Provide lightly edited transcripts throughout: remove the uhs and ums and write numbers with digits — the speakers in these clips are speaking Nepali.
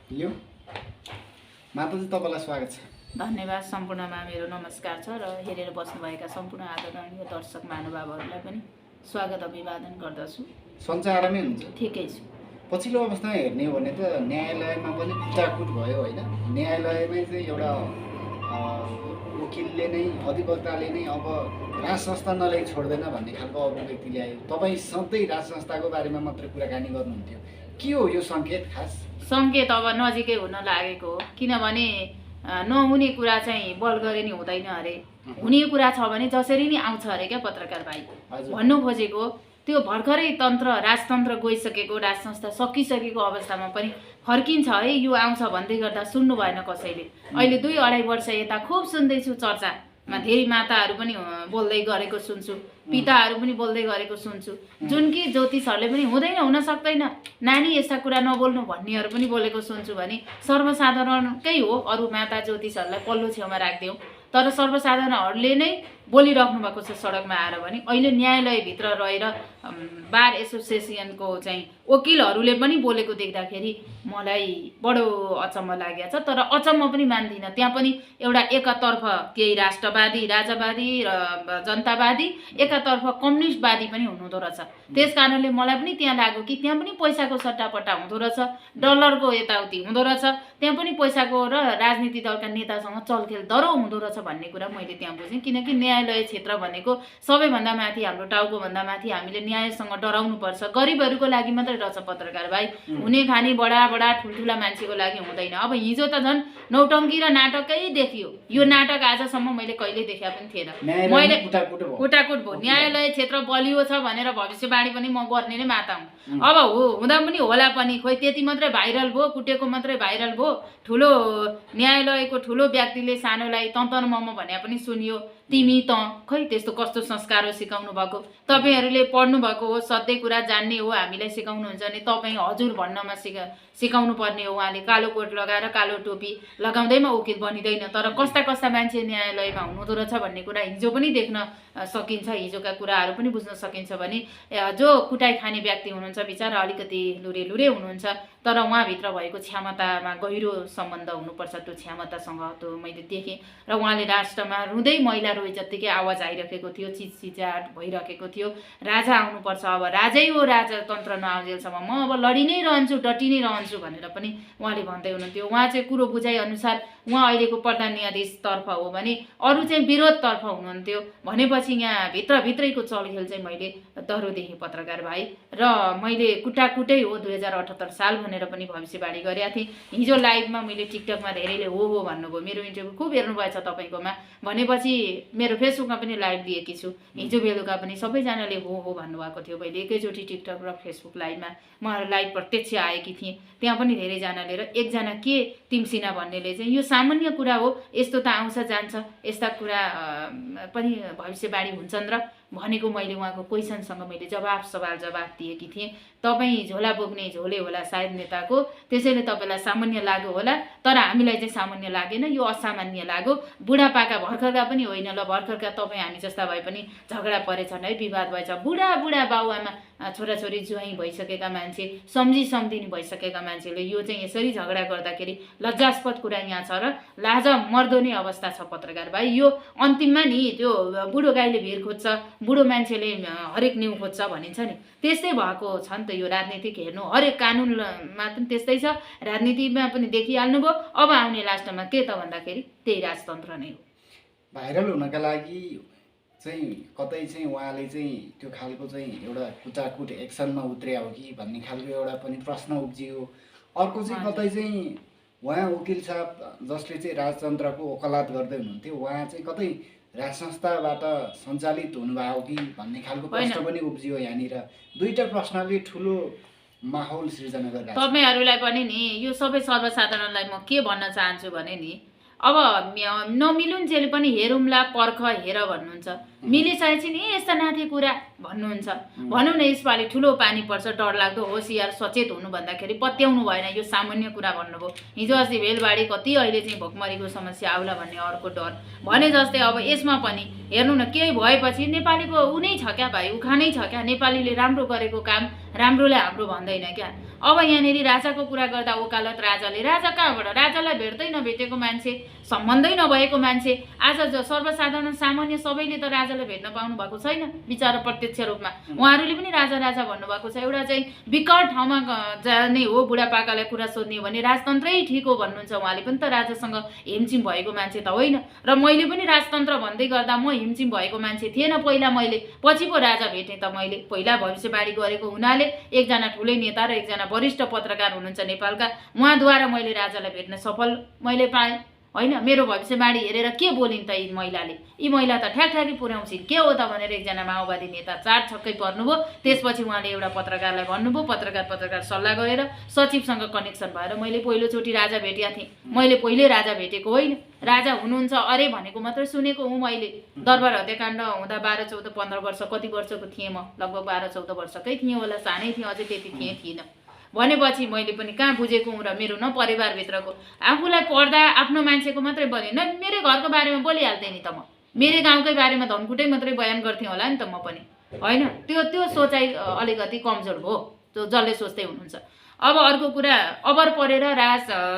यो माताजी तपाईँलाई स्वागत छ। धन्यवाद। सम्पूर्णमा मेरो नमस्कार छ र हेरेर बस्नुभएका सम्पूर्ण आदरणीय दर्शक महानुभावहरूलाई पनि स्वागत अभिवादन गर्दछु। सन्चै आरामै हुन्छ? ठिकै छु। पछिल्लो अवस्थामा हेर्ने हो भने त न्यायालयमा पनि कुटाकुट भयो होइन। न्यायालयमै चाहिँ एउटा वकिलले नै अधिवक्ताले नै अब राज संस्था नल्याइ छोड्दैन भन्ने खालको अभिव्यक्ति ल्यायो। तपाईँ सधैँ राज संस्थाको बारेमा मात्रै कुराकानी गर्नुहुन्थ्यो, के हो यो सङ्केत? खास सङ्केत अब नजिकै हुन लागेको हो, किनभने नहुने कुरा चाहिँ बल गरे नि हुँदैन अरे, हुने कुरा छ भने जसरी नि आउँछ अरे क्या पत्रकार भाइ। भन्नु खोजेको त्यो भर्खरै राजतन्त्र गइसकेको, राज संस्था सकिसकेको अवस्थामा पनि फर्किन्छ है यो आउँछ भन्दै गर्दा सुन्नु भएन कसैले। अहिले 2-2.5 वर्ष यता खुब सुन्दैछु, चर्चामा धेरै माताहरू पनि बोल्दै गरेको सुन्छु, पिताहरू पनि बोल्दै गरेको सुन्छु, जुन कि ज्योतिषहरूले पनि हुँदैन, हुन सक्दैन, नानी यस्ता कुरा नबोल्नु भन्नेहरू पनि बोलेको सुन्छु भने सर्वसाधारणकै हो। अरू माता ज्योतिषहरूलाई पल्लो छेउमा राखिदिउँ, तर सर्वसाधारणहरूले नै बोलिराख्नु भएको छ सडकमा आएर भने। अहिले न्यायालयभित्र रहेर बार एसोसिएसनको चाहिँ वकिलहरूले पनि बोलेको देख्दाखेरि मलाई बडो अचम्म लागेको छ। तर अचम्म पनि मान्दिनँ, त्यहाँ पनि एउटा एकातर्फ केही राष्ट्रवादी, राजावादी र जनतावादी, एकातर्फ कम्युनिस्टवादी पनि हुनुहुँदो रहेछ। त्यस कारणले मलाई पनि त्यहाँ लाग्यो कि त्यहाँ पनि पैसाको सट्टापट्टा हुँदो रहेछ, डलरको यताउति हुँदो रहेछ, त्यहाँ पनि पैसाको र राजनीति दलका नेतासँग चलखेल दह्रो हुँदो रहेछ भन्ने कुरा मैले त्यहाँ बुझेँ। किनकि न्यायालय क्षेत्र भनेको सबैभन्दा माथि, हाम्रो टाउकोभन्दा माथि हामीले न्यायसँग डराउनुपर्छ। गरिबहरूको लागि मात्रै रहेछ पत्रकार भाइ, हुने खाने बडा ठुल्ठुला मान्छेको लागि हुँदैन। अब हिजो त झन् नौटङ्की र नाटकै देखियो। यो नाटक आजसम्म मैले कहिले देखा पनि थिएन। मैले कुटाकुट भयो, न्यायालय क्षेत्र बलियो छ भनेर भविष्यवाणी पनि म गर्ने नै माता हुँ। अब हुँदा पनि होला पनि, खोइ त्यति मात्रै भाइरल भयो, कुटेको मात्रै भाइरल भयो। ठुलो न्यायालयको ठुलो व्यक्तिले सानोलाई तन्तन मम भने पनि सुनियो। तिमी त खै त्यस्तो कस्तो संस्कार हो सिकाउनु भएको? तपाईँहरूले पढ्नु भएको हो, सधैँ कुरा जान्ने हो, हामीलाई सिकाउनुहुन्छ भने तपाईँ हजुर भन्नमा सिकाउनु पर्ने हो। उहाँले कालो कोट लगाएर कालो टोपी लगाउँदैमा वकिल बनिँदैन, तर कस्ता कस्ता मान्छे न्यायालयमा हुनुहुँदो रहेछ भन्ने कुरा हिजो पनि देख्न सकिन्छ, हिजोका कुराहरू पनि बुझ्न सकिन्छ। भने जो कुटाइ खाने व्यक्ति हुनुहुन्छ बिचरा अलिकति लुरे हुनुहुन्छ, तर उहाँभित्र भएको क्षमतामा गहिरो सम्बन्ध हुनुपर्छ। त्यो क्षमतासँग त्यो मैले देखेँ र उहाँले राष्ट्रमा रुँदै महिला रोए जत्तिकै आवाज आइरहेको थियो, चिचचिचाट भइरहेको थियो। राजा आउनुपर्छ, अब राजै हो, राजतन्त्र नआउजेलसम्म म अब लडी नै रहन्छु, डटी नै रहन्छु भनेर पनि उहाँले भन्दै हुनुहुन्थ्यो। उहाँ चाहिँ कुरो बुझाइअनुसार उहाँ अहिलेको प्रधान न्यायाधीशतर्फ हो भने अरू चाहिँ विरोधतर्फ हुनुहुन्थ्यो भनेपछि यहाँ भित्रैको चलखेल चाहिँ मैले दह्रो देखेँ पत्रकार भाइ। र मैले कुटाकुटै हो 2078 साल भनेर पनि भविष्यवाणी गरेका थिएँ। हिजो लाइभमा मैले टिकटकमा धेरैले हो भन्नुभयो, मेरो इन्टरभ्यू खुब हेर्नुभएछ तपाईँकोमा भनेपछि मेरो फेसबुकमा पनि लाइभ दिएकी छु। हिजो बेलुका पनि सबैजनाले हो भन्नुभएको थियो। मैले एकैचोटि टिकटक र फेसबुक लाइभमा म लाइभ प्रत्यक्ष आएकी थिएँ, त्यहाँ पनि धेरैजनाले र एकजना के तिमसिना भन्नेले चाहिँ यो सामान्य कुरा हो, यस्तो त आउँछ जान्छ, यस्ता कुरा पनि भविष्यवाणी हुन्छन् र भनेको मैले उहाँको क्वेसनसँग मैले सवाल जवाफ दिएकी थिएँ। तपाईँ झोला बोक्ने झोले होला सायद नेताको, त्यसैले तपाईँलाई सामान्य लाग्यो होला, तर हामीलाई चाहिँ सामान्य लागेन, यो असामान्य लाग्यो। बुढापाका भर्खरका पनि होइन, ल भर्खरका तपाईँ हामी जस्ता भए पनि झगडा परेछन् है, विवाद भएछ। बुढा बाबुआमा छोराछोरी जुवाइँ भइसकेका मान्छे, सम्झिनी भइसकेका मान्छेले यो चाहिँ यसरी झगडा गर्दाखेरि लज्जास्पद कुरा यहाँ छ र लाज मर्दो नै अवस्था छ पत्रकार भाइ। यो अन्तिममा नि त्यो बुढो गाईले भिर खोज्छ, बुढो मान्छेले हरेक न्यु खोज्छ भनिन्छ नि, त्यस्तै भएको छ नि त यो राजनीतिक। हेर्नु हरेक कानुनमा पनि त्यस्तै छ, राजनीतिमा पनि देखिहाल्नुभयो। अब आउने लास्टमा के त भन्दाखेरि त्यही राजतन्त्र नै हो। भाइरल हुनका लागि चाहिँ कतै चाहिँ उहाँले चाहिँ त्यो खालको चाहिँ एउटा कुटाकुट एक्सनमा उत्रिया हो कि भन्ने खालको एउटा पनि प्रश्न उब्जियो। अर्को चाहिँ कतै चाहिँ उहाँ वकिल साहब जसले चाहिँ राजतन्त्रको वकालत गर्दै हुनुहुन्थ्यो, उहाँ चाहिँ कतै राज संस्थाबाट सञ्चालित हुनुभयो कि भन्ने खालको प्रश्न पनि उब्जियो। यहाँनिर दुईटा प्रश्नले ठुलो माहौल सृजना गरिरहेको छ। तपाईँहरूलाई पनि नि यो सबै सर्वसाधारणलाई म के भन्न चाहन्छु भने नि, अब नमिलुन्जेल पनि हेरौँला पर्ख हेर भन्नुहुन्छ, मिलिसकेपछि नि यस्ता नाथे कुरा भन्नुहुन्छ। भनौँ न यसपालि ठुलो पानी पर्छ, डरलाग्दो, होसियार सचेत हुनु भन्दाखेरि पत्याउनु भएन, यो सामान्य कुरा भन्नुभयो। हिजो अस्ति भेलबाडी कति अहिले चाहिँ भोकमरीको समस्या आउला भन्ने अर्को डर भने जस्तै अब यसमा पनि हेर्नु न, केही भएपछि नेपालीको ऊ नै छ क्या भाइ, उखानै छ क्या, नेपालीले राम्रो गरेको काम राम्रोलाई हाम्रो भन्दैन क्या। अब यहाँनिर राजाको कुरा गर्दा वकालत राजाले, राजा कहाँबाट? राजालाई भेट्दै नभेटेको मान्छे, सम्बन्धै नभएको मान्छे, आज सर्वसाधारण सामान्य सबैले त राजालाई भेट्न पाउनु भएको छैन बिचरा प्रत्यक्ष रूपमा। उहाँहरूले पनि राजा राजा भन्नुभएको छ। एउटा चाहिँ विकट ठाउँमा जाने हो बुढापाकालाई कुरा सोध्ने हो भने राजतन्त्रै ठिक हो भन्नुहुन्छ। उहाँले पनि त राजासँग हिमचिम भएको मान्छे त होइन। र मैले पनि राजतन्त्र भन्दै गर्दा म हिमचिम भएको मान्छे थिएन पहिला, मैले पछि पो राजा भेटेँ त। मैले पहिला भविष्यवाणी गरेको हुनाले एकजना ठुलै नेता र एकजना वरिष्ठ पत्रकार हुनुहुन्छ नेपालका, उहाँद्वारा मैले राजालाई भेट्न सफल मैले पाएँ होइन। मेरो भविष्यवाणी हेरेर के बोलिन् त यी महिलाले? यी महिला त ठ्याकठ्याकी पुर्याउँछिन्, के हो त भनेर एकजना माओवादी नेता चार छक्कै पर्नुभयो। त्यसपछि उहाँले एउटा पत्रकारलाई भन्नुभयो, पत्रकार सल्लाह गरेर सचिवसँग कनेक्सन भएर मैले पहिलोचोटि राजा भेटेका थिएँ। मैले पहिले राजा भेटेको होइन, राजा हुनुहुन्छ अरे भनेको मात्रै सुनेको हुँ मैले। दरबार हत्याकाण्ड हुँदा 12, 14, 15 वर्ष कति वर्षको थिएँ म? लगभग 12, 14 वर्षकै थिएँ होला, सानै थिएँ, अझै त्यति थिइनँ। भनेपछि मैले पनि कहाँ बुझेको हुँ र मेरो न परिवारभित्रको आफूलाई पढ्दा आफ्नो मान्छेको मात्रै बोलेँ न, मेरो घरको बारेमा बोलिहाल्थेँ नि त म। मेरो गाउँकै बारेमा धनकुटै मात्रै बयान गर्थेँ होला नि त म पनि होइन। त्यो सोचाइ अलिकति कमजोर भयो, त्यो जसले सोच्दै हुनुहुन्छ। अब अर्को कुरा, अबर परेर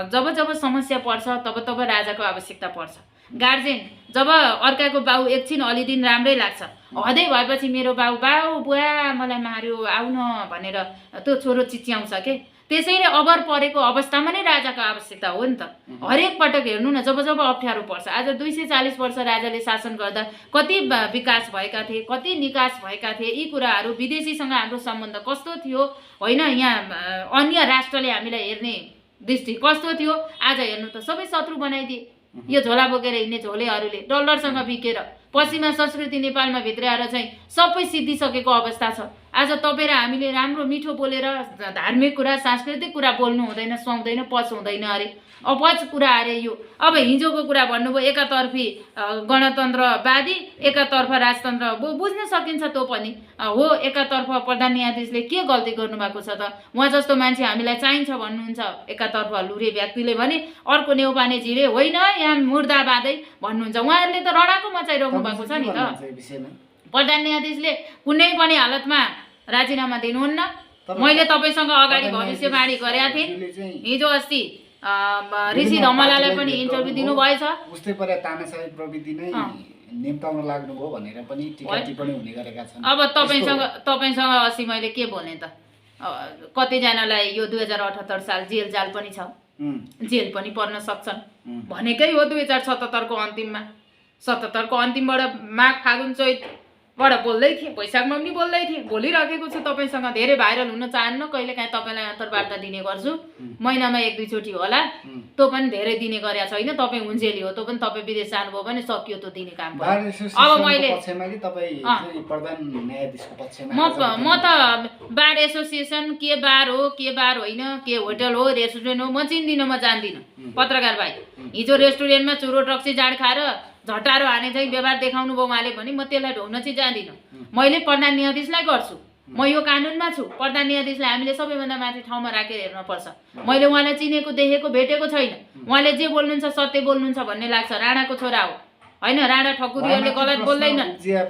जब समस्या पर्छ तब राजाको आवश्यकता पर्छ। गार्जेन जब अर्काको बाउ एकछिन अलि दिन राम्रै लाग्छ, हदै भएपछि मेरो बाउ बुवा मलाई मार्यो आउ न भनेर त्यो छोरो चिच्याउँछ के। त्यसैले अबर परेको अवस्थामा नै राजाको आवश्यकता हो नि त। हरेक पटक हेर्नु न, जब अप्ठ्यारो पर्छ। आज 240 वर्ष राजाले शासन गर्दा कति विकास भएका थिए, कति निकास भएका थिए, यी कुराहरू, विदेशीसँग हाम्रो सम्बन्ध कस्तो थियो होइन, यहाँ अन्य राष्ट्रले हामीलाई हेर्ने दृष्टि कस्तो थियो। आज हेर्नु त सबै शत्रु बनाइदिए। यो झोला बोकेर हिँड्ने झोलेहरूले डलरसँग बिकेर पश्चिमा संस्कृति नेपालमा भित्राएर चाहिँ सबै सिद्धिसकेको अवस्था छ। आज तपाईँ र हामीले राम्रो मिठो बोलेर धार्मिक कुरा, सांस्कृतिक कुरा बोल्नु हुँदैन, सुहाउँदैन, पच हुँदैन अरे, अपच कुरा अरे यो। अब हिजोको कुरा भन्नुभयो, एकातर्फी गणतन्त्रवादी, एकातर्फ राजतन्त्र, बुझ्न सकिन्छ त्यो पनि हो। एकातर्फ प्रधान न्यायाधीशले के गल्ती गर्नुभएको छ त? उहाँ जस्तो मान्छे हामीलाई चाहिन्छ भन्नुहुन्छ एकातर्फ लुरे व्यक्तिले भने, अर्को नेउपानेजीले होइन यहाँ मुर्दाबादै भन्नुहुन्छ। उहाँहरूले त रडाको मचाइराख्नु भएको छ नि त। प्रधान न्यायाधीशले कुनै पनि हालतमा राजीनामा दिनुहुन्न। मैले तपाईँसँग अगाडि भविष्यवाणी गरेका थिएँ। हिजो अस्ति ऋषि धमलालाई पनि इन्टरभ्यू दिनुभएछ। उस्तै पर तानाशाही प्रविधि नै निम्ताउन लाग्नुभयो भनेर पनि टिका टिप्पणी हुने गरेका छन्। अब तपाईँसँग अस्ति मैले के भने त, कतिजनालाई यो 2078 साल जेल पनि छ, जेल पनि पर्न सक्छन् भनेकै हो 2077 को अन्तिममा। 77 को अन्तिमबाट माघ फागुन चैतबाट बोल्दै थिएँ, वैशाखमा पनि बोल्दै थिएँ, बोलिराखेको छु तपाईँसँग। धेरै भाइरल हुन चाहन्न, कहिलेकाहीँ तपाईँलाई अन्तर्वार्ता दिने गर्छु, महिनामा 1-2 चोटि होला। त्यो पनि धेरै दिने गरेका छैन। तपाईँ हुन्जेली हो, त्यो पनि तपाईँ विदेश जानुभयो भने सकियो त्यो दिने काम। अब मैले म त बार एसोसिएसन के बार हो, के बार होइन, के होटल हो, रेस्टुरेन्ट हो, म चिन्दिनँ, म जान्दिनँ। पत्रकार भाइ हिजो रेस्टुरेन्टमा चुरोट रक्सी जाँड खाएर झटारो हाने चाहिँ व्यवहार देखाउनु भयो उहाँले भने म त्यसलाई ढोग्न चाहिँ जान्दिनँ। मैले प्रधान न्यायाधीशलाई गर्छु, म यो कानुनमा छु। प्रधान न्यायाधीशलाई हामीले सबैभन्दा माथि ठाउँमा राखेर हेर्नुपर्छ। मैले उहाँलाई चिनेको, देखेको, भेटेको छैन। उहाँले जे बोल्नुहुन्छ सत्य बोल्नुहुन्छ भन्ने लाग्छ। राणाको छोरा हो होइन, राणा ठकुरीहरूले गलत बोल्दैनन्। त्यो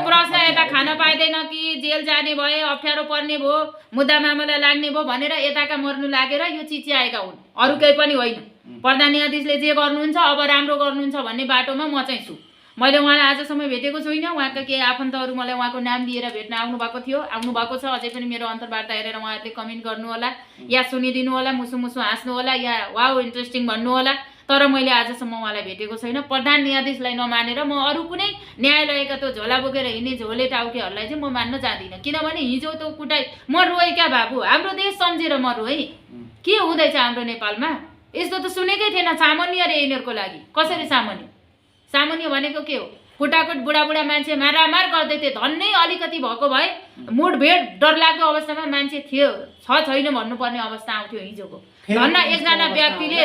प्रश्न यता खान पाइँदैन कि जेल जाने भए, अप्ठ्यारो पर्ने भयो, मुद्दा मामला लाग्ने भयो भनेर यताका मर्नु लागेर यो चिच्याएका हुन्, अरू केही पनि होइन। प्रधान न्यायाधीशले जे गर्नुहुन्छ अब राम्रो गर्नुहुन्छ भन्ने बाटोमा म चाहिँ छु। मैले उहाँलाई आजसम्म भेटेको छुइनँ। उहाँका केही आफन्तहरू मलाई उहाँको नाम लिएर भेट्न आउनुभएको थियो, आउनुभएको छ। अझै पनि मेरो अन्तर्वार्ता हेरेर उहाँहरूले कमेन्ट गर्नु होला, या सुनिदिनु होला, मुसु मुसु हाँस्नु होला, या वाउ इन्ट्रेस्टिङ भन्नु होला। तर मैले आजसम्म उहाँलाई भेटेको छैन। प्रधान न्यायाधीशलाई नमानेर म अरू कुनै न्यायालयका त्यो झोला बोकेर हिँड्ने झोले टाउकेहरूलाई चाहिँ म मान्न जाँदिनँ। किनभने हिजो त्यो कुटाइ म रोएँ क्या बाबु, हाम्रो देश सम्झेर म रोएँ। के हुँदैछ हाम्रो नेपालमा? यस्तो त सुनेकै थिएन। सामान्य रे यिनीहरूको लागि। कसरी सामान्य? सामान्य भनेको के हो? कुटाकुट बुढाबुढा मान्छे मारामार गर्दै थिए। धन्नै अलिकति भएको भए मुठभेड डरलाग्दो अवस्थामा मान्छे थियो, छैन भन्नुपर्ने अवस्था आउँथ्यो हिजोको। धन्न एकजना व्यक्तिले,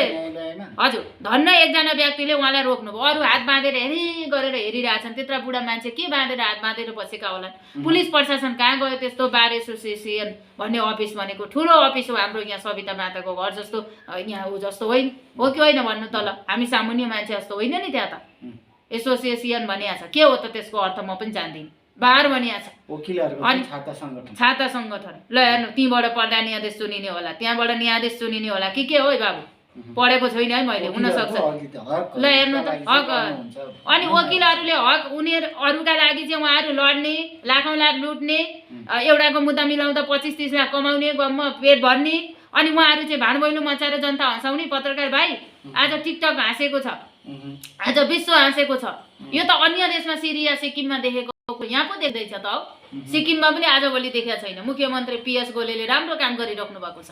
हजुर, धन्न एकजना व्यक्तिले उहाँलाई रोक्नुभयो। अरू हात बाँधेर गरेर हेरिरहेछन्। त्यत्रा बुढा मान्छे के बाँधेर हात बाँधेर बसेका होलान्? पुलिस प्रशासन कहाँ गयो? त्यस्तो बार एसोसिएसन भन्ने अफिस भनेको ठुलो अफिस हो। हाम्रो यहाँ सविता माताको घर जस्तो यहाँ हो जस्तो होइन, हो कि होइन भन्नु त? ल, हामी सामान्य मान्छे जस्तो होइन नि त्यहाँ त। एसोसिएसन भनिएको छ, के हो त त्यसको अर्थ म पनि जान्दिनँ। बार भनिया छ। वकिलहरूको अनि छाता सङ्गठन छाता सङ्गठन ल हेर्नु, तीबाट पढ्दा न्यायाधीश चुनिने होला, त्यहाँबाट न्यायाधीश चुनिने होला के हो है बाबु, पढेको छैन है मैले, हुनसक्छ। ल हेर्नु त हक, अनि वकिलहरूले हक उनीहरू अरूका लागि चाहिँ उहाँहरू लड्ने, लाखौँ लाख लुट्ने, एउटाको मुद्दा मिलाउँदा 25-30 लाख कमाउने, गम्म पेट भर्ने, अनि उहाँहरू चाहिँ भाँडभैलो मचाएर जनता हँसाउने। पत्रकार भाइ, आज टिकटक हाँसेको छ, आज विश्व हाँसेको छ। यो त अन्य देशमा सिरिया सिक्किममा देखेको यहाँ पो देख्दैछ त हौ। सिक्किममा पनि आजभोलि देखेको छैन। मुख्यमन्त्री PS गोलेले राम्रो काम गरिराख्नु भएको छ।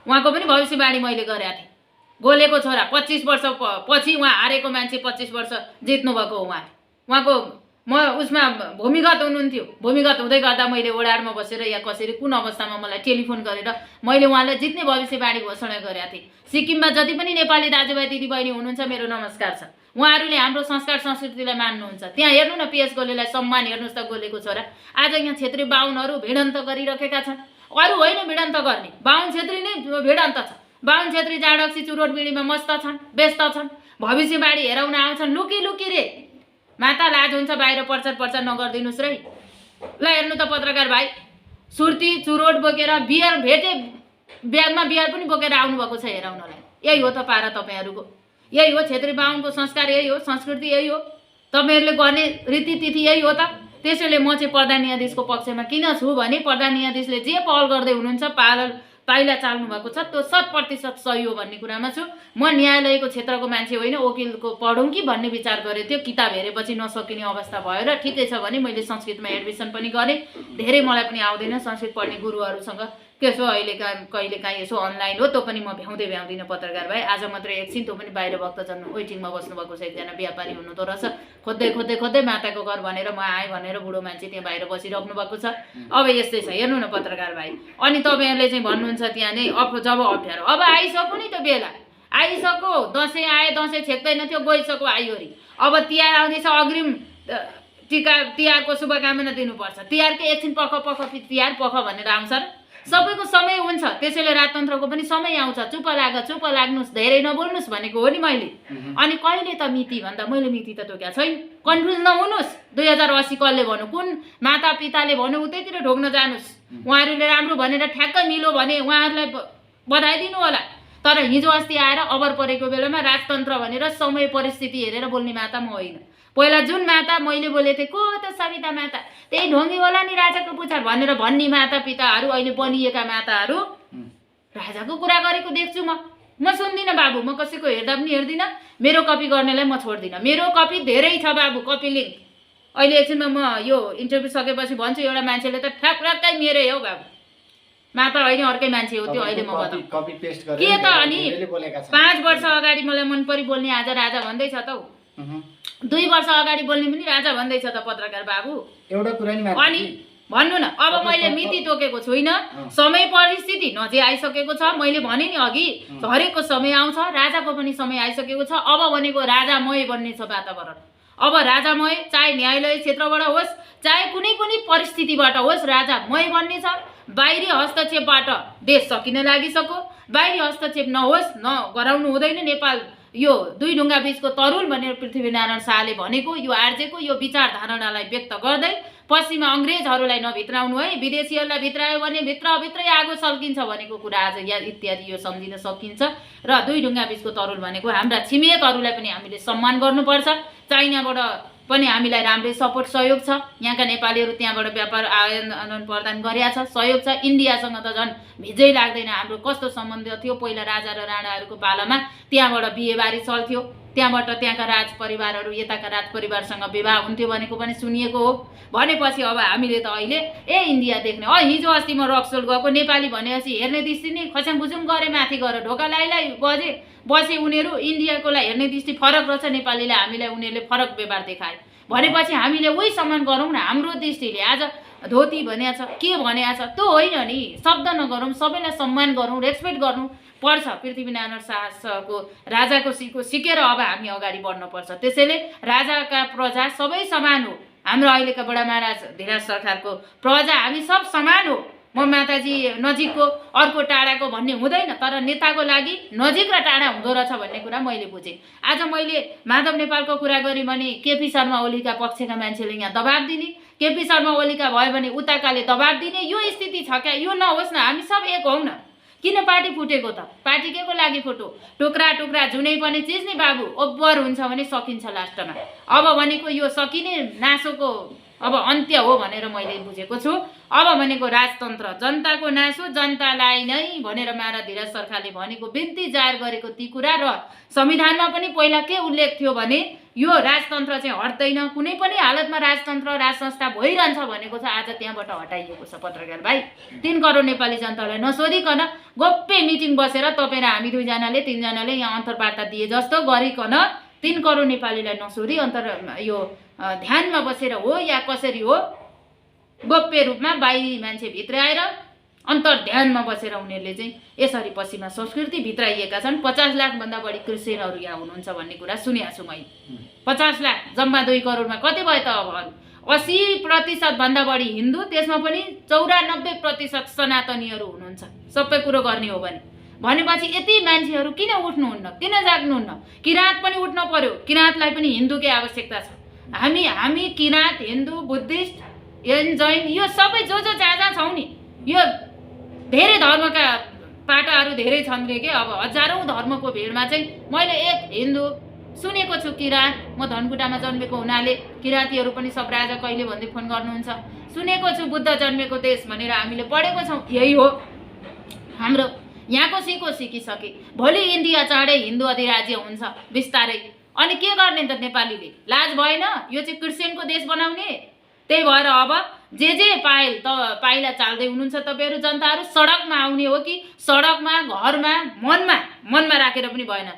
उहाँको पनि भविष्यवाणी मैले गरेको थिएँ। गोलेको छोरा 25 वर्ष पछि उहाँ हारेको मान्छे 25 वर्ष जित्नु भएको हो उहाँको। म उसमा भूमिगत हुनुहुन्थ्यो। भूमिगत हुँदै गर्दा मैले ओडारमा बसेर या कसरी कुन अवस्थामा मलाई टेलिफोन गरेर मैले उहाँलाई जित्ने भविष्यवाणी घोषणा गरेका थिएँ। सिक्किममा जति पनि नेपाली दाजुभाइ दिदीबहिनी हुनुहुन्छ मेरो नमस्कार छ। उहाँहरूले हाम्रो संस्कार संस्कृतिलाई मान्नुहुन्छ। त्यहाँ हेर्नु न PS गोलेलाई सम्मान हेर्नुहोस् त, गोलेको छोरा। आज यहाँ क्षेत्री बाहुनहरू भिडन्त गरिरहेका छन्। अरू होइन भिडन्त गर्ने, बाहुन क्षेत्री नै भिडन्त छ। बाहुन क्षेत्री जाडक्सी चुरोट बिडीमा मस्त छन्, व्यस्त छन्, भविष्यवाणी हेराउन आउँछन् लुकी लुकी रे। माता लाज हुन्छ, बाहिर प्रचार नगरिदिनुहोस् रे। ल हेर्नु त पत्रकार भाइ, सुर्ती चुरोट बोकेर बियर भेटे, ब्यागमा बियर पनि बोकेर आउनुभएको छ हेराउनलाई। यही हो त पारा तपाईँहरूको, यही हो क्षेत्री बाहुनको संस्कार, यही हो संस्कृति, यही हो तपाईँहरूले गर्ने रीतिथिति, यही हो त। त्यसैले म चाहिँ प्रधान न्यायाधीशको पक्षमा किन छु भने प्रधान न्यायाधीशले जे पहल गर्दै हुनुहुन्छ, पाइला चाल्नु भएको छ त्यो 100% सही हो भन्ने कुरामा छु। म न्यायालयको क्षेत्रको मान्छे होइन, वकिलको पढौँ कि भन्ने विचार गरेको थियो। किताब हेरेपछि नसकिने अवस्था भयो र ठिकै छ भने मैले संस्कृतमा एडमिसन पनि गरेँ। धेरै मलाई पनि आउँदैन संस्कृत पढ्ने गुरुहरूसँग त्यसो कहिलेकाहीँ यसो अनलाइन हो, त्यो पनि म भ्याउँदिनँ पत्रकार भाइ। आज मात्रै एकछिन, त्यो पनि बाहिर भक्तजन वेटिङमा बस्नुभएको छ, एकजना व्यापारी हुनुहुँदो रहेछ। खोज्दै माताको घर भनेर म आएँ भनेर बुढो मान्छे त्यहाँ बाहिर बसिराख्नु भएको छ। अब यस्तै छ हेर्नु न पत्रकार भाइ। अनि तपाईँहरूले चाहिँ भन्नुहुन्छ त्यहाँ नै जब अप्ठ्यारो, अब आइसक्यो नि त बेला, आइसक्यो। दसैँ आए, दसैँ छेक्दैन थियो, गइसक्यो आइवरी। अब तिहार आउँदैछ, अग्रिम तिहारको शुभकामना दिनुपर्छ। तिहारकै एकछिन पख तिहार पख भनेर आउँछ र सबैको समय हुन्छ। त्यसैले राजतन्त्रको पनि समय आउँछ। चुप लाग्नुहोस्, धेरै नबोल्नुहोस् भनेको हो नि मैले। अनि कहिले त मिति भन्दा मैले मिति त तोक्या छैन। कन्फ्युज नहुनुहोस्। 2080 कसले भन्नु, कुन माता पिताले भन्नु उतैतिर ढोग्न जानुहोस्। उहाँहरूले राम्रो भनेर ठ्याक्कै मिलो भने उहाँहरूलाई बधाई दिनु होला। तर हिजो अस्ति आएर अबर परेको बेलामा राजतन्त्र भनेर समय परिस्थिति हेरेर बोल्ने माता म होइन। पहिला जुन माता मैले बोलेको थिएँ, को त सविता माता, त्यही ढोङ्गी होला नि राजाको पुछार भनेर भन्ने माता पिताहरू, अहिले बनिएका माताहरू राजाको कुरा गरेको देख्छु। म सुन्दिनँ बाबु, म कसैको हेर्दा पनि हेर्दिनँ। मेरो कपी गर्नेलाई म छोड्दिनँ। मेरो कपी धेरै छ बाबु, कपी लिङ्क। अहिले एकछिनमा म यो इन्टरभ्यू सकेपछि भन्छु, एउटा मान्छेले त ठ्याक्कै मेरै हो बाबु, माता होइन अर्कै मान्छे हो त्यो। अहिले म बताउँ के त, अनि 5 वर्ष अगाडि मलाई मन परि बोल्ने आज राजा भन्दैछ त हौ। 2 वर्ष अगाडि बोल्ने पनि राजा भन्दैछ त पत्रकार बाबु। एउटा कुरा नि अनि भन्नु न, अब मैले मिति तोकेको छुइनँ। समय परिस्थिति नजिक आइसकेको छ। मैले भने नि अघि, हरेकको समय आउँछ, राजाको पनि समय आइसकेको छ। अब भनेको राजामय बन्ने छ वातावरण। अब राजामय, चाहे न्यायालय क्षेत्रबाट होस्, चाहे कुनै पनि परिस्थितिबाट होस्, राजामय बन्ने छ। बाहिरी हस्तक्षेपबाट देश सकिन लागिसक्यो। बाहिरी हस्तक्षेप नहोस्, गराउनु हुँदैन। नेपाल यो 2 ढुङ्गा बीचको तरुल भनेर पृथ्वीनारायण शाहले भनेको, यो आर्जेको यो विचारधारणालाई व्यक्त गर्दै पश्चिमा अङ्ग्रेजहरूलाई नभित्राउनु है, विदेशीहरूलाई भित्रायो भने भित्रै आगो सल्किन्छ भनेको कुरा आज या इत्यादि यो सम्झिन सकिन्छ। र 2 ढुङ्गा बीचको तरुल भनेको हाम्रा छिमेकहरूलाई पनि हामीले सम्मान गर्नुपर्छ। चाइनाबाट पनि हामीलाई राम्रै सपोर्ट सहयोग छ। यहाँका नेपालीहरू त्यहाँबाट व्यापार आदान प्रदान गरेका छ, सहयोग छ। इन्डियासँग त झन् भिजै लाग्दैन। हाम्रो कस्तो सम्बन्ध थियो पहिला राजा र राणाहरूको पालामा, त्यहाँबाट बिहेबारी चल्थ्यो। त्यहाँबाट त्यहाँका राज परिवारहरू यताका राज परिवारसँग विवाह हुन्थ्यो भनेको पनि सुनिएको हो। भनेपछि अब हामीले त अहिले इन्डिया देख्ने। हिजो अस्ति म रक्सोल गएको, नेपाली भनेपछि हेर्ने दृष्टि नै खच्याङखुचुङ गरे, माथि गएर ढोका बसे उनीहरू। इन्डियाकोलाई हेर्ने दृष्टि फरक रहेछ, नेपालीलाई हामीलाई उनीहरूले फरक व्यवहार देखाए। भनेपछि हामीले उही सम्मान गरौँ न। हाम्रो दृष्टिले आज धोती भनेको छ, के भनेको छ त्यो होइन नि। शब्द नगरौँ, सबैलाई सम्मान गरौँ, रेस्पेक्ट गर्नु पर्छ। पृथ्वीनारायण शाहको राजाको सिकेर अब हामी अगाडि बढ्नुपर्छ। त्यसैले राजाका प्रजा सबै समान हो। हाम्रो अहिलेका बडा महाराज धीराज सरकारको प्रजा हामी सब समान हो। म माताजी नजिकको अर्को टाढाको भन्ने हुँदैन, तर नेताको लागि नजिक र टाढा हुँदो रहेछ भन्ने कुरा मैले बुझेँ। आज मैले माधव नेपालको कुरा गरेँ भने केपी शर्मा ओलीका पक्षका मान्छेले यहाँ दबाब दिने, केपी शर्मा ओलीका भयो भने उताकाले दबाब दिने, यो स्थिति छ क्या। यो नहोस् न, हामी सब एक हौँ न। किन पार्टी फुटेको त? पार्टी के को लागि फुट्यो? टुक्रा टुक्रा जुनै पनि चिज नि बाबु ओभर हुन्छ भने सकिन्छ लास्टमा। अब भनेको यो सकिने नासोको अब अन्त्य हो भनेर मैले बुझेको छु। अब भनेको राजतन्त्र जनताको नासो जनतालाई नै भनेर महाराज धीरज सरकारले भनेको बिन्ती जाहेर गरेको ती कुरा र संविधानमा पनि पहिला के उल्लेख थियो भने यो राजतन्त्र चाहिँ हट्दैन, कुनै पनि हालतमा राजतन्त्र राज संस्था भइरहन्छ भनेको छ। आज त्यहाँबाट हटाइएको छ पत्रकार भाइ। 3 करोड नेपाली जनतालाई नसोधिकन गोप्य मिटिङ बसेर तपाईँ र हामी 2जनाले 3जनाले यहाँ अन्तर्वार्ता दिए जस्तो गरिकन 3 करोड नेपालीलाई नसोधी यो ध्यानमा बसेर हो या कसरी हो गोप्य रूपमा बाहिरी मान्छे भित्र आएर अन्तर ध्यानमा बसेर उनीहरूले चाहिँ यसरी पश्चिमा संस्कृति भित्राइएका छन्। 50 लाखभन्दा बढी क्रिस्चियनहरू यहाँ हुनुहुन्छ भन्ने कुरा सुनेको छु मैले। 50 लाख जम्मा 2 करोडमा कति भयो त? अब 80% भन्दा बढी हिन्दू, त्यसमा पनि 94% सनातनीहरू हुनुहुन्छ। सबै कुरो गर्ने हो भनेपछि यति मान्छेहरू किन उठ्नुहुन्न, किन जाग्नुहुन्न? किराँत पनि उठ्न पर्यो। किराँतलाई पनि हिन्दूकै आवश्यकता छ। हामी किराँत, हिन्दू, बुद्धिस्ट, जैन यो सबै जो जहाँ जहाँ छौँ नि, यो धेरै धर्मका पाटाहरू धेरै छन् रे के। अब हजारौँ धर्मको भिडमा चाहिँ मैले एक हिन्दू सुनेको छु, किराँत। म धनकुटामा जन्मेको हुनाले किराँतीहरू पनि सब राजा कहिले भन्दै फोन गर्नुहुन्छ। सुनेको छु बुद्ध जन्मेको देश भनेर हामीले पढेको छौँ। यही हो हाम्रो यहाँको सिकिसके। भोलि इन्डिया चाँडै हिन्दू अधिराज्य हुन्छ बिस्तारै। अनि के गर्ने त नेपालीले? लाज भएन यो चाहिँ क्रिस्चियनको देश बनाउने? त्यही भएर अब जे पाइला चाल्दै हुनुहुन्छ तपाईँहरू जनताहरू। सडकमा आउने हो कि सडकमा, घरमा, मनमा राखेर पनि भएन।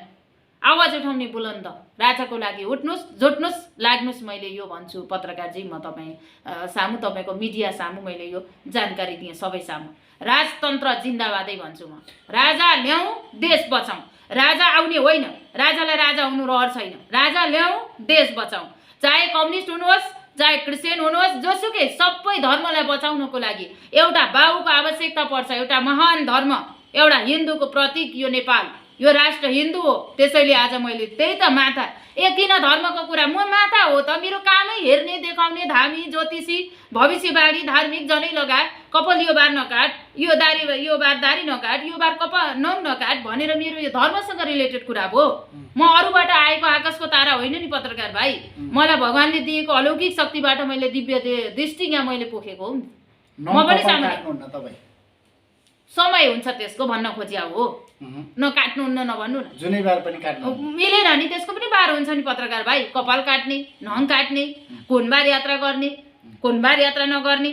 आवाज उठाउने बुलन्द राजाको लागि उठ्नुहोस्, जुट्नुहोस्, लाग्नुहोस्। मैले यो भन्छु पत्रकारजी, म तपाईँ सामु, तपाईँको मिडिया सामु मैले यो जानकारी दिएँ सबै सामु। राजतन्त्र जिन्दाबादै भन्छु म। राजा ल्याउँ, देश बचाउँ। राजा आउने होइन, राजालाई राजा हुनु रहर छैन। राजा ल्याउँ, देश बचाउँ। चाहे कम्युनिस्ट हुनुहोस्, चाहे क्रिस्चियन हुनुहोस्, जोसुकै सबै धर्मलाई बचाउनको लागि एउटा बाबुको आवश्यकता पर्छ। एउटा महान धर्म, एउटा हिन्दूको प्रतीक यो नेपाल, यो राष्ट्र हिन्दू हो। त्यसैले आज मैले त्यही त माथा किन धर्मको कुरा, म माथा हो त। मेरो कामै हेर्ने, देखाउने, धामी, ज्योतिषी, भविष्यवाणी, धार्मिक, जनै लगाट, कपाल यो बार नकाट, यो बार दारी नकाट, यो बार नङ नकाट भनेर मेरो यो धर्मसँग रिलेटेड कुरा हो। म अरूबाट आएको आकाशको तारा होइन नि पत्रकार भाइ। मलाई भगवानले दिएको अलौकिक शक्तिबाट मैले दिव्य दृष्टि यहाँ मैले पोखेको हो। म पनि सामान्य समय हुन्छ त्यसको भन्न खोजिया हो। नकाट्नुहुन्न नभन्नु न, जुनै बार पनि काट्नु मिलेन नि त्यसको पनि बार हुन्छ नि पत्रकार भाइ। कपाल काट्ने, नङ काट्ने, कुनबार यात्रा गर्ने, कुनबार यात्रा नगर्ने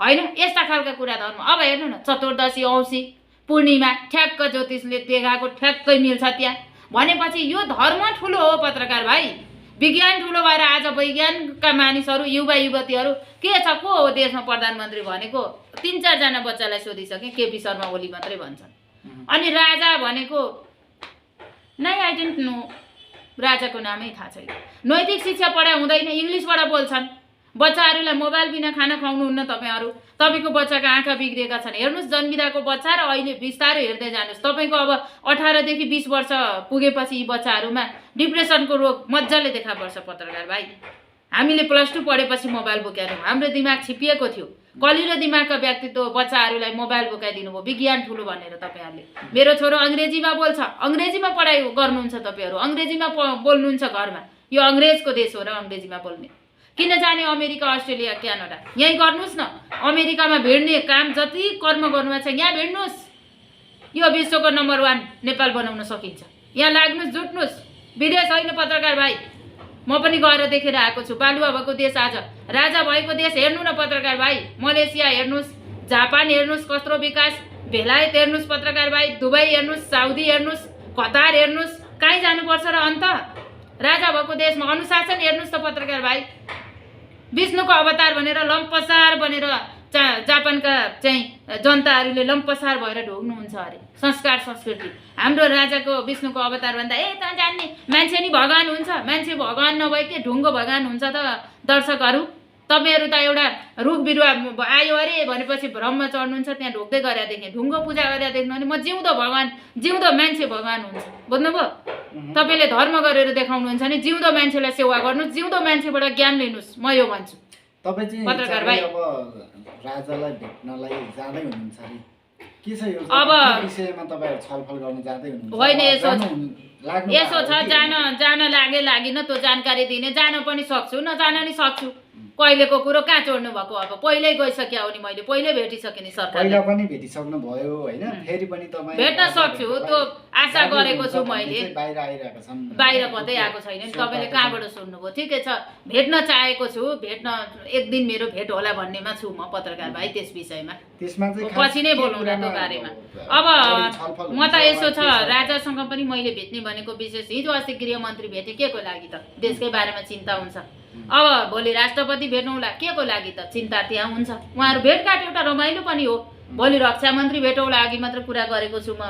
होइन, यस्ता खालका कुरा धर्म। अब हेर्नु न, चतुर्दशी, औँसी, पूर्णिमा ठ्याक्क ज्योतिषले देखाएको ठ्याक्कै मिल्छ त्यहाँ भनेपछि यो धर्म ठुलो हो पत्रकार भाइ। विज्ञान ठुलो भएर आज वैज्ञानिकका मानिसहरू, युवा युवतीहरू के छ, को हो देशमा प्रधानमन्त्री भनेको 3-4 जना बच्चालाई सोधिसके, केपी शर्मा ओली मात्रै भन्छन्। अनि राजा भनेको नै आई डोन्ट नो, राजाको नामै थाहा छैन। नैतिक शिक्षा पढाइ हुँदैन, इङ्ग्लिसबाट बोल्छन्। बच्चाहरूलाई मोबाइल बिना खाना खुवाउनुहुन्न तपाईँहरू। तपाईँको बच्चाको आँखा बिग्रिएका छन्, हेर्नुहोस् जन्मिँदाको बच्चा र अहिले बिस्तारै हेर्दै जानुहोस्। तपाईँको अब 18 देखि 20 वर्ष पुगेपछि यी बच्चाहरूमा डिप्रेसनको रोग मजाले देखा पर्छ पत्रकार भाइ। हामीले +2 पढेपछि मोबाइल बोकाएनौँ, हाम्रो दिमाग छिपिएको थियो। कलिलो दिमागका व्यक्तित्व बच्चाहरूलाई मोबाइल बोकाइदिनु भयो, विज्ञान ठुलो भनेर तपाईँहरूले। मेरो छोरो अङ्ग्रेजीमा बोल्छ, अङ्ग्रेजीमा पढाइ गर्नुहुन्छ तपाईँहरू, अङ्ग्रेजीमा बोल्नुहुन्छ घरमा। यो अङ्ग्रेजको देश हो र अङ्ग्रेजीमा बोल्ने। किन जाने अमेरिका, अस्ट्रेलिया, क्यानाडा? यहीँ गर्नुहोस् न। अमेरिकामा भिड्ने काम जति कर्म गर्नुभएको छ यहाँ भिड्नुहोस्। यो विश्वको नम्बर 1 नेपाल बनाउन सकिन्छ। यहाँ लाग्नुहोस्, जुट्नुहोस्। विदेश होइन पत्रकार भाइ, म पनि गएर देखेर आएको छु। बालुवा भएको देश आज राजा भएको देश हेर्नु न पत्रकार भाइ। मलेसिया हेर्नुहोस्, जापान हेर्नुहोस्, कत्रो विकास। बेलायत हेर्नुहोस् पत्रकार भाइ, दुबई हेर्नुहोस्, साउदी हेर्नुहोस्, कतार हेर्नुहोस्। कहीँ जानुपर्छ र अन्त? राजा भएको देशमा अनुशासन हेर्नुहोस् त पत्रकार भाइ। विष्णुको अवतार भनेर लम्पसार बनेर जापानका चाहिँ जनताहरूले लम्पसार भएर ढोग्नुहुन्छ अरे। संस्कार संस्कृति हाम्रो राजाको विष्णुको अवतार भन्दा त जान्ने मान्छे नि भगवान हुन्छ, मान्छे भगवान नभए के ढुङ्गो भगवान हुन्छ त दर्शकहरू। तपाईँहरू त एउटा रुख बिरुवा आयो अरे भनेपछि भ्रममा चढ्नुहुन्छ, त्यहाँ ढोक्दै गरेर देखेँ, ढुङ्गो पूजा गरेर देख्नु भने म जिउँदो भगवान्, जिउँदो मान्छे भगवान् हुन्छ। बुझ्नुभयो? तपाईँले धर्म गरेर देखाउनुहुन्छ भने जिउँदो मान्छेलाई सेवा गर्नुहोस्, जिउँदो मान्छेबाट ज्ञान लिनुहोस्, म यो भन्छु। तपाईँ चाहिँ पत्रकार चाँडै भाइ। अब राजालाई भेट्नलाई जाँदै हुनुहुन्छ अरे के छ यो अब के विषयमा तपाईँहरू छलफल गर्न जाँदै हुनुहुन्छ? होइन, लाग्नु यसो छ, भएको हो जान लागिन त्यो जानकारी दिने, जान पनि सक्छु, नजान नि सक्छु। कहिलेको कुरो कहाँ चोड्नु भएको, अब पहिल्यै गइसक्यो हो नि, मैले पहिल्यै भेटिसकेँ नि सरकारले। पहिला पनि भेटिसक्नु भयो होइन, फेरि पनि तपाईँ भेट्न सक्छु, त्यो आशा गरेको छु मैले। बाहिर आइरहेका छन्, बाहिर कतै आएको छैन नि, तपाईँले कहाँबाट सुन्नुभयो? ठिकै छ, भेट्न चाहेको छु, भेट्न एक दिन मेरो भेट होला भन्नेमा छु म पत्रकार भाइ। त्यस विषयमा त्यसमा चाहिँ पछि नै बोलौँला त्यो बारेमा। अब म त यसो छ, राजासँग पनि मैले भेट्ने भनेको विशेष हिजो अस्ति गृहमन्त्री भेटेँ, के को लागि त? देशकै बारेमा चिन्ता हुन्छ। अब भोलि राष्ट्रपति भेटौँला, के को लागि त? चिन्ता त्यहाँ हुन्छ। उहाँहरू भेटघाट एउटा रमाइलो पनि हो। भोलि रक्षा मन्त्री भेटौँला, अघि मात्र कुरा गरेको छु म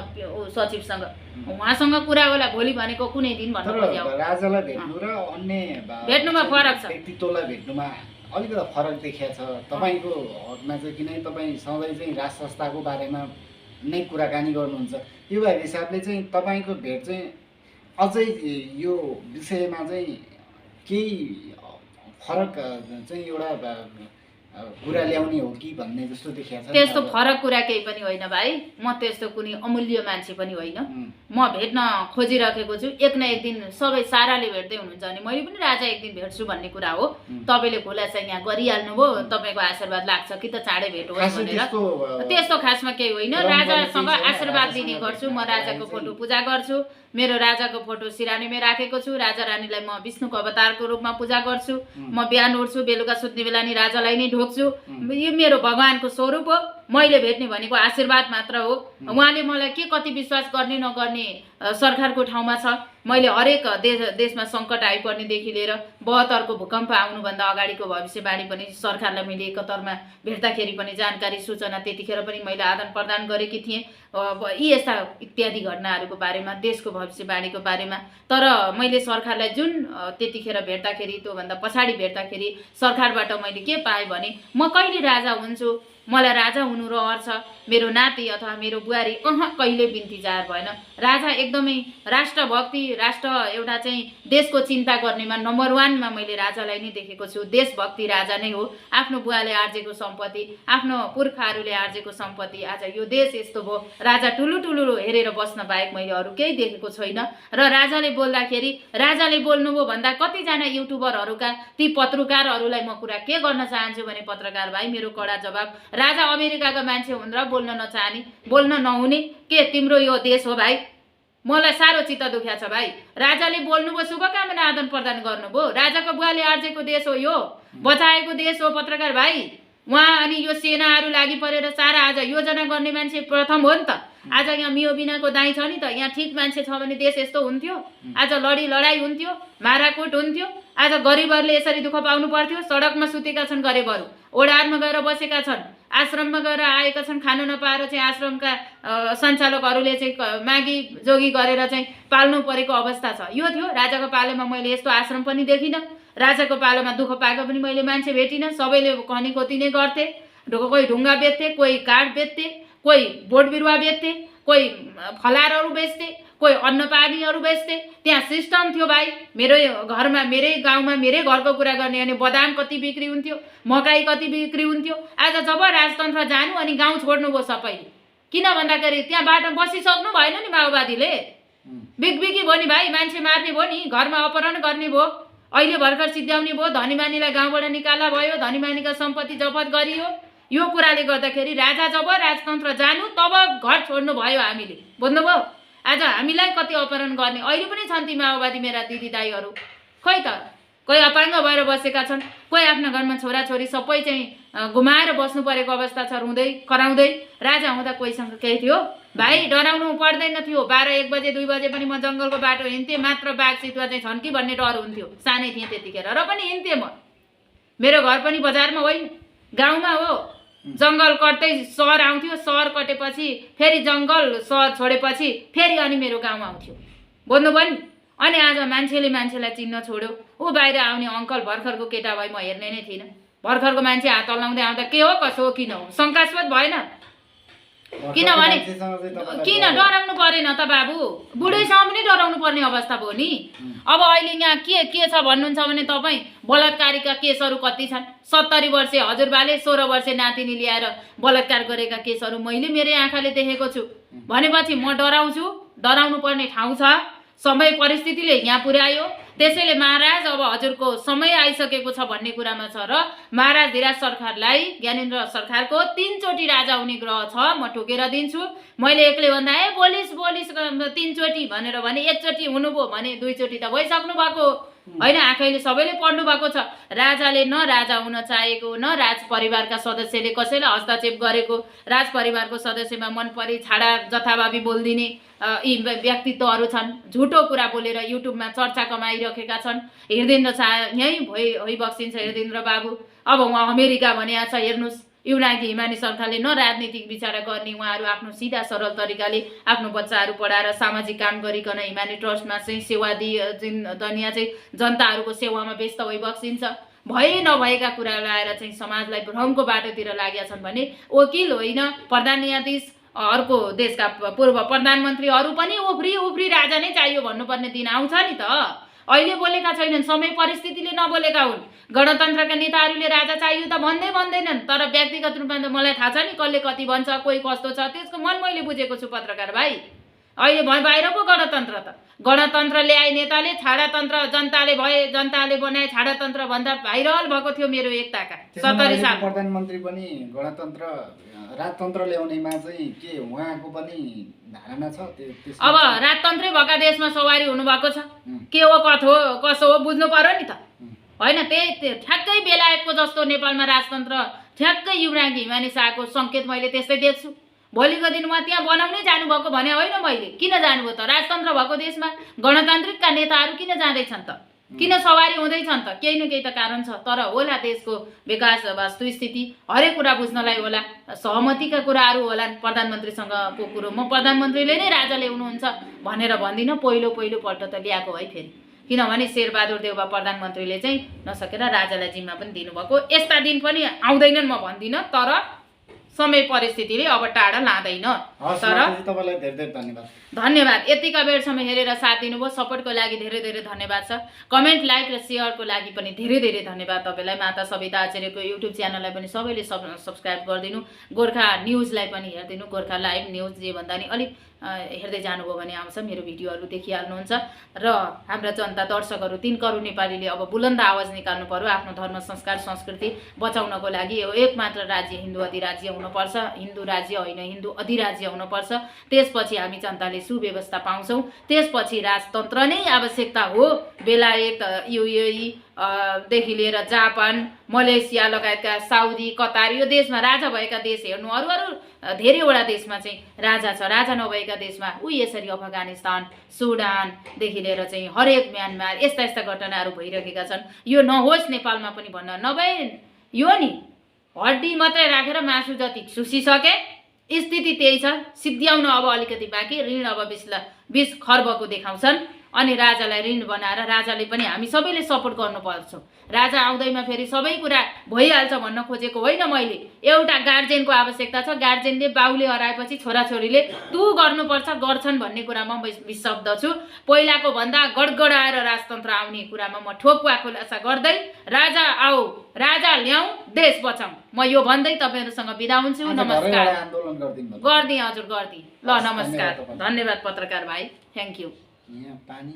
सचिवसँग, उहाँसँग कुरा होला भोलि भनेको कुनै दिन भन्नु खोज्यो। राजालाई भेट्नु र अन्य भेट्नुमा फरक छ। व्यक्तित्वलाई भेट्नुमा अलिकति फरक देखिया छ तपाईँको हकमा चाहिँ, किनकि तपाईँ सधैँ चाहिँ राज संस्थाको बारेमा नै कुराकानी गर्नुहुन्छ। त्यो भएको हिसाबले चाहिँ तपाईँको भेट चाहिँ अझै यो विषयमा चाहिँ केही फरक चाहिँ एउटा कुरा ल्याउने हो कि भन्ने जस्तो देखिया छ। त्यस्तो फरक कुरा केही पनि होइन भाइ, म त्यस्तो कुनै अमूल्य मान्छे पनि होइन। म भेट्न खोजिराखेको छु, एक न एक दिन सबै साराले भेट्दै हुनुहुन्छ भने मैले पनि राजा एक दिन भेट्छु भन्ने कुरा हो। तपाईँले खुलासा यहाँ गरिहाल्नु भयो, तपाईँको आशीर्वाद लाग्छ कि त चाँडै भेट होस् भनेर। त्यस्तो खासमा केही होइन, राजासँग आशीर्वाद लिने गर्छु। म राजाको फोटो पूजा गर्छु, मेरो राजाको फोटो सिरानीमै राखेको छु। राजा रानीलाई म विष्णुको अवतारको रूपमा पूजा गर्छु। म बिहान उठ्छु, बेलुका सुत्ने बेला नि राजालाई नै ढोक्छु। यो मेरो भगवानको स्वरूप हो। मैले भेट्ने भनेको आशीर्वाद मात्र हो। उहाँले मलाई के कति विश्वास गर्ने नगर्ने सरकारको ठाउँमा छ। मैले हरेक देशमा सङ्कट आइपर्नेदेखि लिएर 72को भूकम्प आउनुभन्दा अगाडिको भविष्यवाणी पनि सरकारलाई मैले एकतरमा भेट्दाखेरि पनि जानकारी सूचना त्यतिखेर पनि मैले आदान प्रदान गरेकी थिएँ। यी यस्ता इत्यादि घटनाहरूको बारेमा, देशको भविष्यवाणीको बारेमा। तर मैले सरकारलाई जुन त्यतिखेर भेट्दाखेरि, त्योभन्दा पछाडि भेट्दाखेरि सरकारबाट मैले के पाएँ भने, म कहिले राजा हुन्छु, मलाई राजा हुनु रहर छ, मेरो नाति अथवा मेरो बुहारी कहिले बिन्ती जाहेर भएन। राजा एकदमै राष्ट्रभक्ति, राष्ट्र एउटा चाहिँ देशको चिन्ता गर्नेमा नम्बर 1मा मैले राजालाई नै देखेको छु। देशभक्ति राजा नै हो। आफ्नो बुवाले आर्जेको सम्पत्ति, आफ्नो पुर्खाहरूले आर्जेको सम्पत्ति, आज यो देश यस्तो भयो, राजा ठुलो हेरेर बस्न बाहेक मैले अरू केही देखेको छैन। र राजाले बोल्दाखेरि, राजाले बोल्नुभयो भन्दा कतिजना युट्युबरहरूका ती पत्रकारहरूलाई म कुरा के गर्न चाहन्छु भने, पत्रकार भाइ मेरो कडा जवाब, राजा अमेरिकाका मान्छे हुन् र बोल्न नचाहने, बोल्न नहुने, के तिम्रो यो देश हो भाइ? मलाई साह्रो चित्त दुख्या छ भाइ। राजाले बोल्नुभयो, शुभकामना आदान प्रदान गर्नुभयो। राजाको बुवाले आर्जेको देश हो, यो बचाएको देश हो पत्रकार भाइ। उहाँ अनि यो सेनाहरू लागि परेर सारा आज योजना गर्ने मान्छे प्रथम हो नि त। आज यहाँ मियो बिनाको दाइ छ नि त, यहाँ ठिक मान्छे छ भने देश यस्तो हुन्थ्यो? आज लडाइँ हुन्थ्यो, माराकुट हुन्थ्यो। आज गरिबहरूले यसरी दुःख पाउनु पर्थ्यो? सडकमा सुतेका छन् गरिबहरू, ओडारमा गएर बसेका छन्, आश्रममा गएर आएका छन्, खान नपाएर चाहिँ आश्रमका सञ्चालकहरूले चाहिँ मागी जोगी गरेर चाहिँ पाल्नु परेको अवस्था छ। यो थियो राजाको पालोमा। मैले यस्तो आश्रम पनि देखिनँ। राजाको पालोमा दुःख पाएको पनि मैले मान्छे भेटिनँ। सबैले खनी खोती नै गर्थे। कोही ढुङ्गा बेच्थे, कोही काठ बेच्थे, कोही बोट बिरुवा बेच्थे, कोही फलारहरू बेच्थे, कोही अन्नपानीहरू बेच्थे। त्यहाँ सिस्टम थियो भाइ। मेरो घरमा, मेरै गाउँमा, मेरै घरको कुरा गर्ने भने बदाम कति बिक्री हुन्थ्यो, मकै कति बिक्री हुन्थ्यो। आज जब राजतन्त्र जानु अनि गाउँ छोड्नुभयो सबैले, किन भन्दाखेरि त्यहाँबाट बसिसक्नु भएन नि माओवादीले। बिगबिगी भयो नि भाइ, मान्छे मार्ने भयो नि, घरमा अपहरण गर्ने भयो, अहिले भर्खर सिद्ध्याउने भयो, धनीमानीलाई गाउँबाट निकाला भयो, धनीमानीका सम्पत्ति जफत गरियो। यो कुराले गर्दाखेरि राजा जब राजतन्त्र जानु तब घर छोड्नु भयो हामीले। बुझ्नुभयो? आज हामीलाई कति अपहरण गर्ने अहिले पनि छन् ती माओवादी मेरा दिदी दाईहरू। खै त, कोही अपाङ्ग भएर बसेका छन्, कोही आफ्नो घरमा छोराछोरी सबै चाहिँ घुमाएर बस्नु परेको अवस्था छ, रुँदै कराउँदै। राजा हुँदा कोहीसँग केही थियो भाइ? डराउनु पर्दैन थियो। 12-1 बजे 2 बजे पनि म जङ्गलको बाटो हिँड्थेँ। मात्र बाघ चितुवा चाहिँ छन् कि भन्ने डर हुन्थ्यो। सानै थिएँ त्यतिखेर, र पनि हिँड्थेँ म। मेरो घर पनि बजारमा होइन, गाउँमा हो। जङ्गल कट्दै सहर आउँथ्यो, सहर कटेपछि फेरि जङ्गल, सहर छोडेपछि फेरि अनि मेरो गाउँमा आउँथ्यो। बुझ्नुभयो नि? अनि आज मान्छेले मान्छेलाई चिन्न छोड्यो। ऊ बाहिर आउने अङ्कल भर्खरको केटा भए म हेर्ने नै थिइनँ। भर्खरको मान्छे हात हल्लाउँदै आउँदा के हो कसो हो किन हो शङ्कास्पद भएन किनभने किन डराउनु परेन त बाबु बुढैसँग पनि डराउनु पर्ने अवस्था भयो नि अब अहिले यहाँ के छ भन्नुहुन्छ भने तपाईँ बलात्कारीका केसहरू कति छन् 70 वर्षे हजुरबाले 16 वर्षे नातिनी ल्याएर बलात्कार गरेका केसहरू मैले मेरै आँखाले देखेको छु भनेपछि म डराउँछु डराउनु पर्ने ठाउँ छ समय परिस्थितिले यहाँ पुर्यायो त्यसैले महाराज अब हजुरको समय आइसकेको छ भन्ने कुरामा छ र महाराज धिराज सरकारलाई ज्ञानेन्द्र सरकारको 3 चोटि राजा हुने ग्रह छ म ठोकेर दिन्छु मैले एक्लै भन्दा बोलिस 3 चोटि भनेर भने 1 चोटि हुनुभयो भने 2 चोटि त भइसक्नु भएको होइन आँखैले सबैले पढ्नु भएको छ राजाले न राजा हुन चाहेको न राज परिवारका सदस्यले कसैलाई हस्तक्षेप गरेको राज परिवारको सदस्यमा मन परी छाडा जथाभावी बोलिदिने यी व्यक्तित्वहरू छन् झुटो कुरा बोलेर युट्युबमा चर्चा कमाइरहेका छन् हृदेन्द्र यहीँ भइबक्सिन्छ हृदेन्द्र बाबु अब उहाँ अमेरिका भनेको छ हेर्नुहोस् युनाइटेड हिमानी सरकारले न राजनीतिक विचार गर्ने उहाँहरू आफ्नो सिधा सरल तरिकाले आफ्नो बच्चाहरू पढाएर सामाजिक काम गरिकन हिमानी ट्रस्टमा चाहिँ सेवा दुनियाँ चाहिँ जनताहरूको सेवामा व्यस्त भइबक्सिन्छ भए नभएका कुरा लाएर चाहिँ समाजलाई भ्रमको बाटोतिर लागेका छन् भने वकिल होइन प्रधान न्यायाधीश अर्को देशका पूर्व प्रधानमन्त्रीहरू पनि उफ्री राजा नै चाहियो भन्नुपर्ने दिन आउँछ नि त अहिले बोलेका छैनन् समय परिस्थितिले नबोलेका हुन् गणतन्त्रका नेताहरूले राजा चाहियो त भन्दैनन् तर व्यक्तिगत रूपमा त मलाई थाहा छ नि कसले कति भन्छ कोही कस्तो छ त्यसको मन मैले बुझेको छु पत्रकार भाइ अहिले बाहिर पो गणतन्त्र त गणतन्त्र ल्याए नेताले छाडातन्त्र जनताले बनाए छाडातन्त्र भन्दा भाइरल भएको थियो मेरो एकताका 70 साल प्रधानमन्त्री पनि गणतन्त्र राजतन्त्र ल्याउनेमा चाहिँ के उहाँको पनि धारणा छ अब राजतन्त्रै भएका देशमा सवारी हुनुभएको छ के हो कसो हो बुझ्नु पर्यो नि त होइन त्यही ठ्याक्कै बेलायतको जस्तो नेपालमा राजतन्त्र ठ्याक्कै युवराज हिमानी शाहको सङ्केत मैले त्यस्तै देख्छु भोलिको दिन उहाँ त्यहाँ बनाउनै जानुभएको भने होइन मैले किन जानुभयो त राजतन्त्र भएको देशमा गणतान्त्रिकका नेताहरू किन जाँदैछन् त किन सवारी हुँदैछन् त केही न केही त कारण छ तर होला देशको विकास वास्तुस्थिति हरेक कुरा बुझ्नलाई होला सहमतिका कुराहरू होला प्रधानमन्त्रीसँगको कुरो म प्रधानमन्त्रीले नै राजा ल्याउनुहुन्छ भनेर भन्दिनँ पहिलोपल्ट त ल्याएको है फेरि किनभने शेरबहादुर देउवा प्रधानमन्त्रीले चाहिँ नसकेर राजालाई जिम्मा पनि दिनुभएको यस्ता दिन पनि आउँदैनन् म भन्दिनँ तर समय परिस्थितिले अब टाढा लाँदैन तर तपाईलाई धेरै धन्यवाद धन्यवाद यतिका बेरसम्म हेरेर साथ दिनुभयो सपोर्टको लागि धेरै धन्यवाद छ कमेन्ट लाइक र सेयरको लागि पनि धेरै धन्यवाद तपाईलाई माता सविता आचार्यको युट्युब च्यानललाई पनि सबैले सब्स्क्राइब गरिदिनु गोर्खा न्युजलाई पनि हेरिदिनु गोर्खा लाइभ न्युज जे भन्दा नि अलिक हेर्दै जानुभयो भने आउँछ मेरो भिडियोहरू देखिहाल्नुहुन्छ र हाम्रा जनता दर्शकहरू 3 करोड नेपालीले अब बुलन्द आवाज निकाल्नु पर्यो आफ्नो धर्म संस्कार संस्कृति बचाउनको लागि एकमात्र राज्य हिन्दू अधिराज्य हुनुपर्छ हिन्दू राज्य होइन हिन्दू अधिराज्य हुनुपर्छ त्यसपछि हामी जनताले सुव्यवस्था पाउँछौँ त्यसपछि राजतन्त्र नै आवश्यकता हो बेलायत युएई देखि लिएर जापान मलेसिया लगायतका साउदी कतार यो देशमा राजा भएका देश हेर्नु अरू धेरैवटा देशमा चाहिँ राजा छ राजा नभएका देशमा यसरी अफगानिस्तान सुडानदेखि लिएर चाहिँ हरेक म्यानमार यस्ता घटनाहरू भइरहेका छन् यो नहोस् नेपालमा पनि भन्न नभए यो नि हड्डी मात्रै राखेर मासु जति सुसिसके स्थिति त्यही छ सिद्ध्याउन अब अलिकति बाँकी ऋण अब 20 खर्बको देखाउँछन् अनि राजालाई ऋण बनाएर राजाले पनि हामी सबैले सपोर्ट गर्नुपर्छ राजा आउँदैमा फेरि सबै कुरा भइहाल्छ भन्न खोजेको होइन मैले एउटा गार्जेनको आवश्यकता छ गार्जेनले बाउले हराएपछि छोराछोरीले तु गर्नुपर्छ गर्छन् भन्ने कुरामा म विशब्द छु पहिलाको भन्दा गडगडाएर राजतन्त्र आउने कुरामा म ठोकुवा खुलासा गर्दै राजा आऊ राजा ल्याऊ देश बचाऊ म यो भन्दै तपाईहरुसँग बिदा हुन्छु नमस्कार गर्दी हजुर गर्दी ल नमस्कार धन्यवाद पत्रकार भाइ थ्यांक यू यहाँ पानी